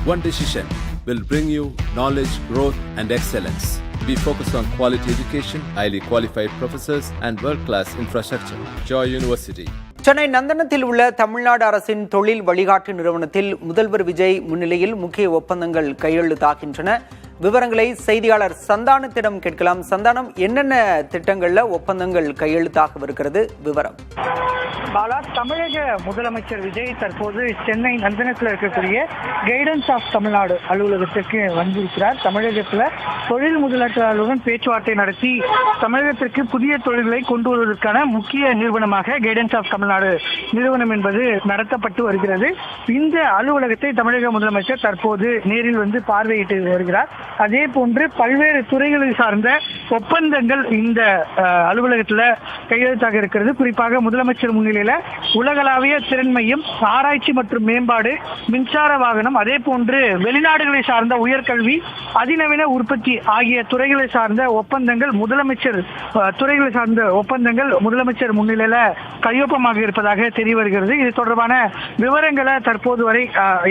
One decision will bring you knowledge, growth, and excellence. We focus on quality education, highly qualified professors, and world-class infrastructure. Joy University. Chennai நந்தனத்தில் உள்ள தமிழ்நாடு அரசின் தொழில் வழிகாட்டு நிறுவனத்தில் முதல்வர் விஜய் முன்னிலையில் முக்கிய ஒப்பந்தங்கள் கையெழுத்தாகின்றன. விவரங்களை செய்தியாளர் சந்தானத்திடம் கேட்கலாம். சந்தானம், என்னென்ன திட்டங்கள்ல ஒப்பந்தங்கள் கையெழுத்தாகவிருக்கிறது? விவரம். பாலா, தமிழக முதலமைச்சர் விஜய் தற்போது சென்னை நந்தனத்தில் இருக்கக்கூடிய கைடன்ஸ் ஆஃப் தமிழ்நாடு அலுவலகத்திற்கு வந்திருக்கிறார். தமிழகத்தில் தொழில் முதலீட்டாளர்களுடன் பேச்சுவார்த்தை நடத்தி தமிழகத்திற்கு புதிய தொழில்களை கொண்டு வருவதற்கான முக்கிய நிறுவனமாக கைடன்ஸ் ஆஃப் தமிழ்நாடு நிறுவனம் என்பது நடத்தப்பட்டு வருகிறது. இந்த அலுவலகத்தை தமிழக முதலமைச்சர் தற்போது நேரில் வந்து பார்வையிட்டு வருகிறார். அதே போன்று பல்வேறு துறைகளை சார்ந்த ஒப்பந்தங்கள் இந்த அலுவலகத்தில் கையெழுத்தாக இருக்கிறது. குறிப்பாக முதலமைச்சர் முன்னிலையில் உலகளாவிய திறன் மையம், ஆராய்ச்சி மற்றும் மேம்பாடு, மின்சார வாகனம், அதே போன்று வெளிநாடுகளை சார்ந்த உயர்கல்வி, அதிநவீன உற்பத்தி ஆகிய துறைகளை சார்ந்த ஒப்பந்தங்கள் முதலமைச்சர் முன்னிலையில கையொப்பமாக இருப்பதாக தெரிய வருகிறது. இது தொடர்பான விவரங்களை தற்போது வரை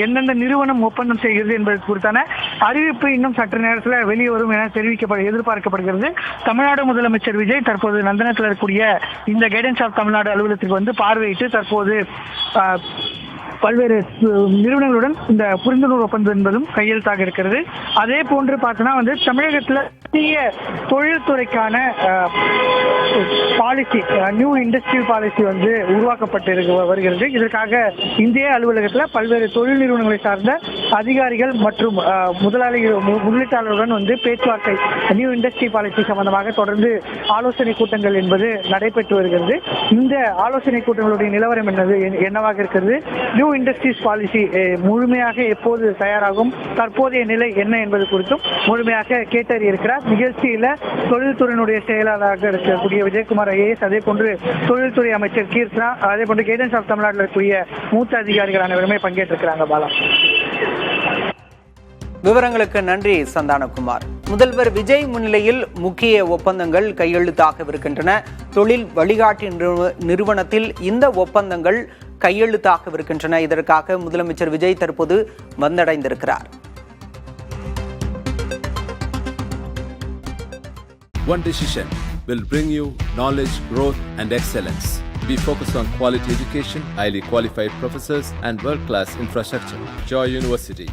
எந்தெந்த நிறுவனம் ஒப்பந்தம் செய்கிறது என்பது குறித்தான அறிவிப்பு இன்னும் சற்று நேரத்தில் வெளியே வரும் என எதிர்பார்க்கப்படுகிறது. தமிழ்நாடு முதலமைச்சர் விஜய் தற்போது நந்தனத்தில் இருக்கக்கூடிய இந்த கைடன்ஸ் ஆஃப் தமிழ்நாடு அலுவலகத்திற்கு வந்து பார்வையிட்டு தற்போது பல்வேறு நிறுவனங்களுடன் இந்த புரிந்துணர்வு ஒப்பந்தம் என்பதும் கையெழுத்தாக இருக்கிறது. அதே போன்று பார்த்தோன்னா வந்து தமிழகத்தில் புதிய தொழில்துறைக்கான பாலிசி, நியூ இண்டஸ்ட்ரியல் பாலிசி வந்து உருவாக்கப்பட்டு வருகிறது. இதற்காக இந்திய அலுவலகத்தில் பல்வேறு தொழில் நிறுவனங்களை சார்ந்த அதிகாரிகள் மற்றும் முதலீட்டாளர்களுடன் வந்து பேச்சுவார்த்தை, நியூ இண்டஸ்ட்ரி பாலிசி சம்பந்தமாக தொடர்ந்து ஆலோசனை கூட்டங்கள் என்பது நடைபெற்று வருகிறது. இந்த ஆலோசனை கூட்டங்களுடைய நிலவரம் என்னவாக இருக்கிறது, நியூ இண்டஸ்ட்ரீஸ் பாலிசி முழுமையாக எப்போது தயாராகும், தற்போதைய நிலை என்ன என்பது குறித்தும் முழுமையாக கேட்டறிய இருக்கிறார். நிகழ்ச்சியில தொழில்துறையினுடைய செயலாளராக இருக்கக்கூடிய விஜயகுமார் ஐஏஎஸ், அதே போன்று தொழில்துறை அமைச்சர் கீர்த்தனா, அதே போன்று கைடன்ஸ் ஆஃப் தமிழ்நாட்டில் இருக்கக்கூடிய மூத்த அதிகாரிகள் அனைவருமே பங்கேற்றிருக்கிறாங்க. பாலா, விவரங்களுக்கு நன்றி சந்தானகுமார். முதல்வர் விஜய் முன்னிலையில் முக்கிய ஒப்பந்தங்கள் கையெழுத்தாகவிருக்கின்றன. தொழில் வழிகாட்டி நிறுவனத்தில் இந்த ஒப்பந்தங்கள் கையெழுத்தாகவிருக்கின்றன. இதற்காக முதலமைச்சர் விஜய் தற்போது வந்தடைந்திருக்கிறார். One decision will bring you knowledge, growth, and excellence. We focus on quality education, highly qualified professors, and world-class infrastructure. Joy University.